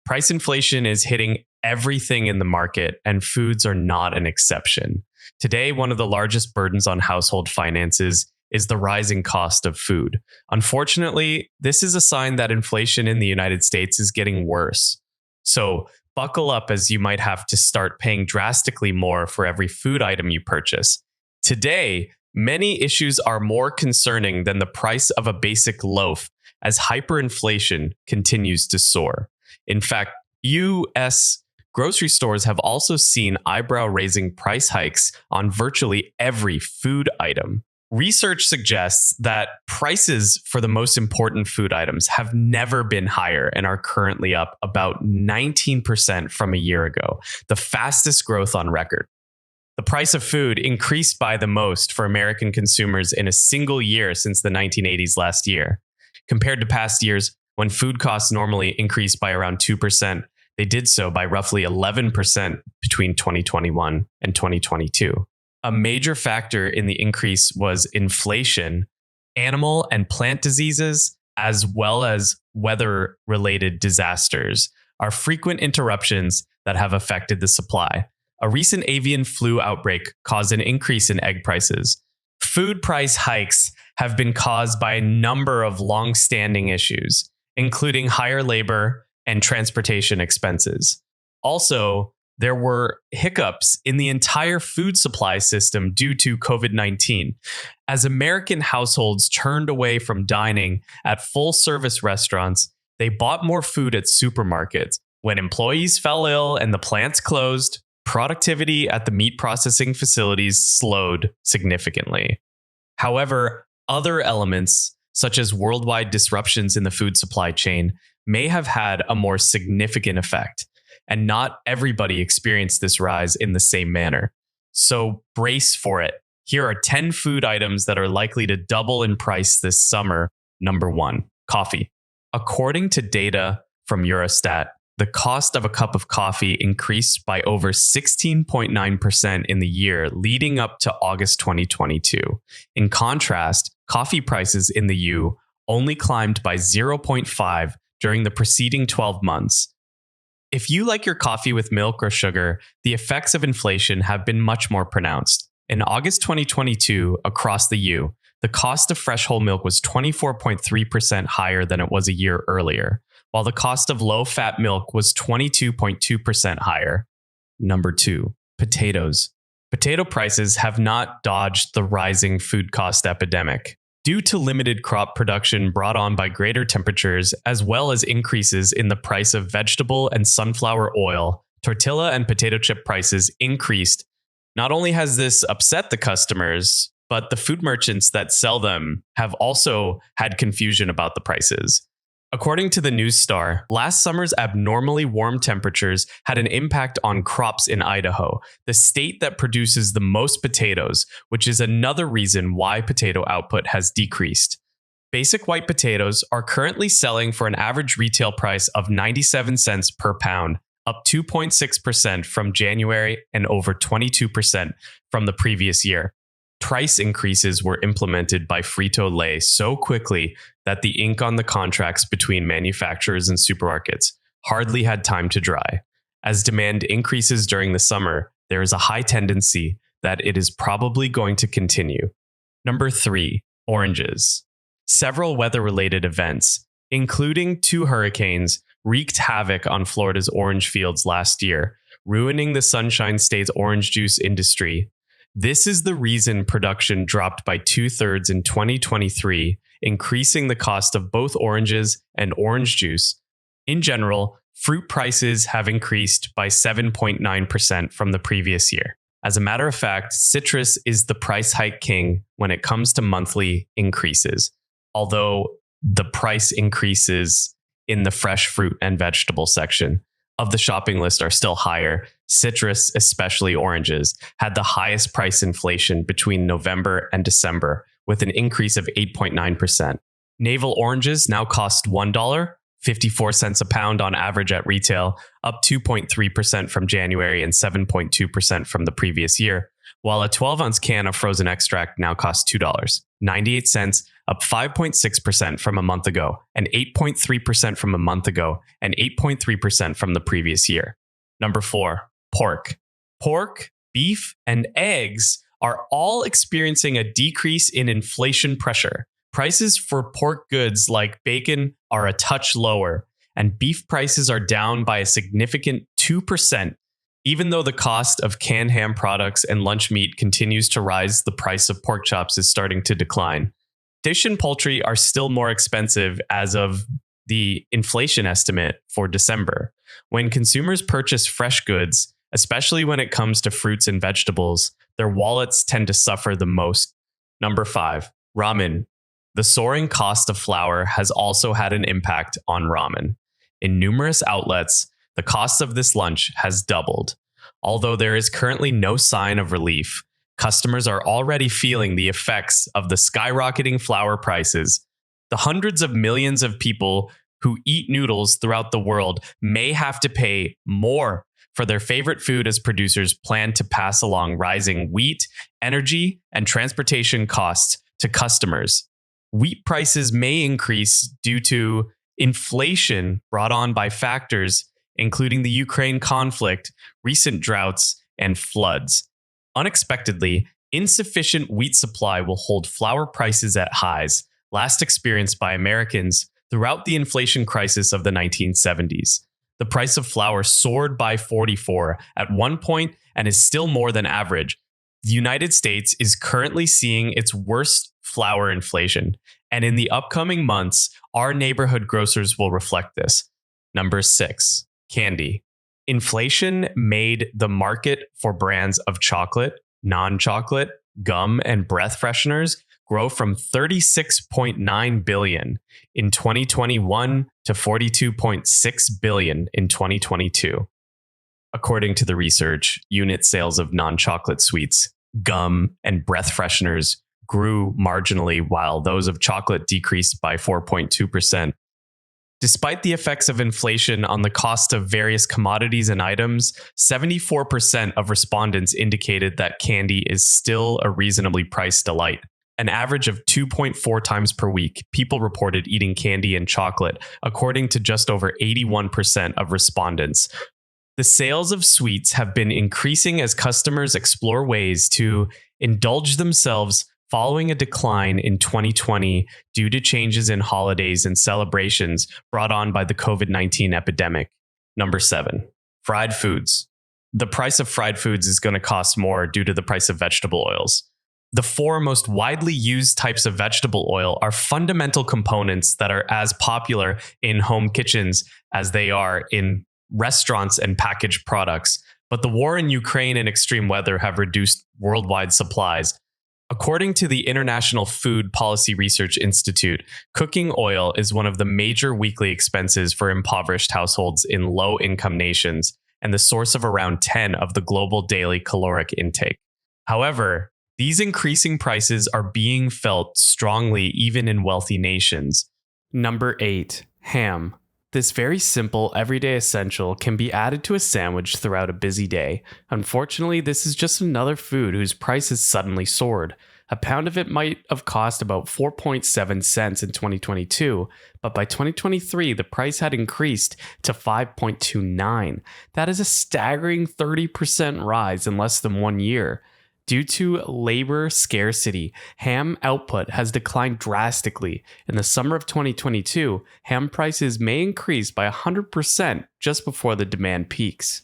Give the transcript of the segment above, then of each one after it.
Price inflation is hitting everything in the market, and foods are not an exception. Today, one of the largest burdens on household finances is the rising cost of food. Unfortunately, this is a sign that inflation in the United States is getting worse. So, buckle up as you might have to start paying drastically more for every food item you purchase. Today, many issues are more concerning than the price of a basic loaf as hyperinflation continues to soar. In fact, U.S. grocery stores have also seen eyebrow-raising price hikes on virtually every food item. Research suggests that prices for the most important food items have never been higher and are currently up about 19% from a year ago, the fastest growth on record. The price of food increased by the most for American consumers in a single year since the 1980s last year. Compared to past years, when food costs normally increased by around 2%, they did so by roughly 11% between 2021 and 2022. A major factor in the increase was inflation, animal and plant diseases, as well as weather-related disasters, are frequent interruptions that have affected the supply. A recent avian flu outbreak caused an increase in egg prices. Food price hikes have been caused by a number of long-standing issues, including higher labor and transportation expenses. Also, there were hiccups in the entire food supply system due to COVID-19. As American households turned away from dining at full-service restaurants, they bought more food at supermarkets. When employees fell ill and the plants closed, productivity at the meat processing facilities slowed significantly. However, other elements, such as worldwide disruptions in the food supply chain, may have had a more significant effect. And not everybody experienced this rise in the same manner. So brace for it. Here are 10 food items that are likely to double in price this summer. Number 1, coffee. According to data from Eurostat, the cost of a cup of coffee increased by over 16.9% in the year leading up to August 2022. In contrast, coffee prices in the EU only climbed by 0.5 during the preceding 12 months. If you like your coffee with milk or sugar, the effects of inflation have been much more pronounced. In August 2022, across the EU, the cost of fresh whole milk was 24.3% higher than it was a year earlier, while the cost of low-fat milk was 22.2% higher. Number 2, potatoes. Potato prices have not dodged the rising food cost epidemic. Due to limited crop production brought on by greater temperatures, as well as increases in the price of vegetable and sunflower oil, tortilla and potato chip prices increased. Not only has this upset the customers, but the food merchants that sell them have also had confusion about the prices. According to the News Star, last summer's abnormally warm temperatures had an impact on crops in Idaho, the state that produces the most potatoes, which is another reason why potato output has decreased. Basic white potatoes are currently selling for an average retail price of 97 cents per pound, up 2.6% from January and over 22% from the previous year. Price increases were implemented by Frito-Lay so quickly that the ink on the contracts between manufacturers and supermarkets hardly had time to dry. As demand increases during the summer, there is a high tendency that it is probably going to continue. Number 3, oranges. Several weather-related events, including 2 hurricanes, wreaked havoc on Florida's orange fields last year, ruining the Sunshine State's orange juice industry. This is the reason production dropped by 2/3 in 2023, increasing the cost of both oranges and orange juice. In general, fruit prices have increased by 7.9% from the previous year. As a matter of fact, citrus is the price hike king when it comes to monthly increases, although the price increases in the fresh fruit and vegetable section of the shopping list are still higher. Citrus, especially oranges, had the highest price inflation between November and December, with an increase of 8.9%. Navel oranges now cost $1.54 a pound on average at retail, up 2.3% from January and 7.2% from the previous year, while a 12-ounce can of frozen extract now costs $2.98, up 5.6% from a month ago, and 8.3% from a month ago, and 8.3% from the previous year. Number 4, pork. Pork, beef, and eggs are all experiencing a decrease in inflation pressure. Prices for pork goods like bacon are a touch lower, and beef prices are down by a significant 2%. Even though the cost of canned ham products and lunch meat continues to rise, the price of pork chops is starting to decline. Fish and poultry are still more expensive as of the inflation estimate for December. When consumers purchase fresh goods, especially when it comes to fruits and vegetables, their wallets tend to suffer the most. Number 5, ramen. The soaring cost of flour has also had an impact on ramen. In numerous outlets, the cost of this lunch has doubled. Although there is currently no sign of relief, customers are already feeling the effects of the skyrocketing flour prices. The hundreds of millions of people who eat noodles throughout the world may have to pay more for their favorite food as producers plan to pass along rising wheat, energy, and transportation costs to customers. Wheat prices may increase due to inflation brought on by factors including the Ukraine conflict, recent droughts, and floods. Unexpectedly, insufficient wheat supply will hold flour prices at highs, last experienced by Americans throughout the inflation crisis of the 1970s. The price of flour soared by 44 at one point and is still more than average. The United States is currently seeing its worst flour inflation, and in the upcoming months, our neighborhood grocers will reflect this. Number 6, candy. Inflation made the market for brands of chocolate, non-chocolate, gum, and breath fresheners grow from $36.9 billion in 2021 to $42.6 billion in 2022. According to the research, unit sales of non-chocolate sweets, gum, and breath fresheners grew marginally, while those of chocolate decreased by 4.2%. Despite the effects of inflation on the cost of various commodities and items, 74% of respondents indicated that candy is still a reasonably priced delight. An average of 2.4 times per week, people reported eating candy and chocolate, according to just over 81% of respondents. The sales of sweets have been increasing as customers explore ways to indulge themselves following a decline in 2020 due to changes in holidays and celebrations brought on by the COVID-19 epidemic. Number 7, fried foods. The price of fried foods is going to cost more due to the price of vegetable oils. The 4 most widely used types of vegetable oil are fundamental components that are as popular in home kitchens as they are in restaurants and packaged products. But the war in Ukraine and extreme weather have reduced worldwide supplies. According to the International Food Policy Research Institute, cooking oil is one of the major weekly expenses for impoverished households in low-income nations and the source of around 10 of the global daily caloric intake. However, these increasing prices are being felt strongly even in wealthy nations. Number 8, ham. This very simple, everyday essential can be added to a sandwich throughout a busy day. Unfortunately, this is just another food whose price has suddenly soared. A pound of it might have cost about 4.7 cents in 2022, but by 2023, the price had increased to 5.29. That is a staggering 30% rise in less than 1 year. Due to labor scarcity, ham output has declined drastically. In the summer of 2022, ham prices may increase by 100% just before the demand peaks.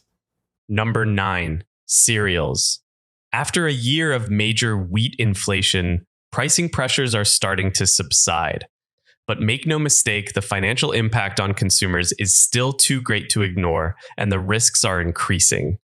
Number 9, cereals. After a year of major wheat inflation, pricing pressures are starting to subside. But make no mistake, the financial impact on consumers is still too great to ignore, and the risks are increasing.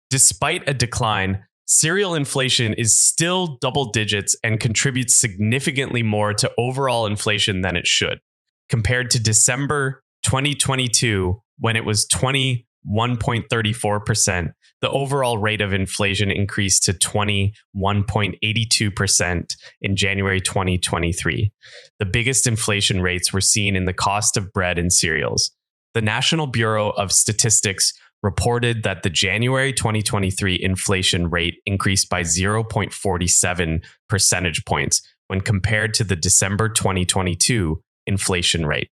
Despite a decline, cereal inflation is still double digits and contributes significantly more to overall inflation than it should. Compared to December 2022, when it was 21.34%, the overall rate of inflation increased to 21.82% in January 2023. The biggest inflation rates were seen in the cost of bread and cereals. The National Bureau of Statistics reported that the January 2023 inflation rate increased by 0.47 percentage points, when compared to the December 2022 inflation rate.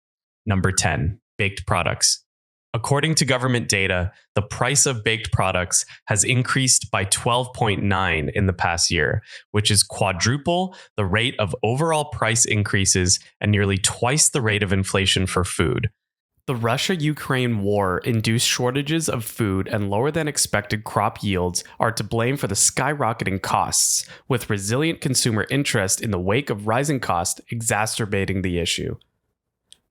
Number 10, baked products. According to government data, the price of baked products has increased by 12.9 in the past year, which is quadruple the rate of overall price increases and nearly twice the rate of inflation for food. The Russia-Ukraine war induced shortages of food and lower than expected crop yields are to blame for the skyrocketing costs, with resilient consumer interest in the wake of rising costs exacerbating the issue.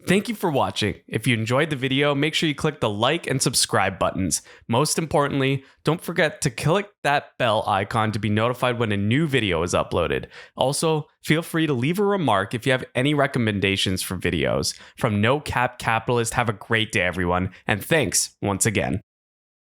Thank you for watching. If you enjoyed the video, make sure you click the like and subscribe buttons. Most importantly, don't forget to click that bell icon to be notified when a new video is uploaded. Also, feel free to leave a remark if you have any recommendations for videos. From No Cap Capitalist, have a great day, everyone, and thanks once again.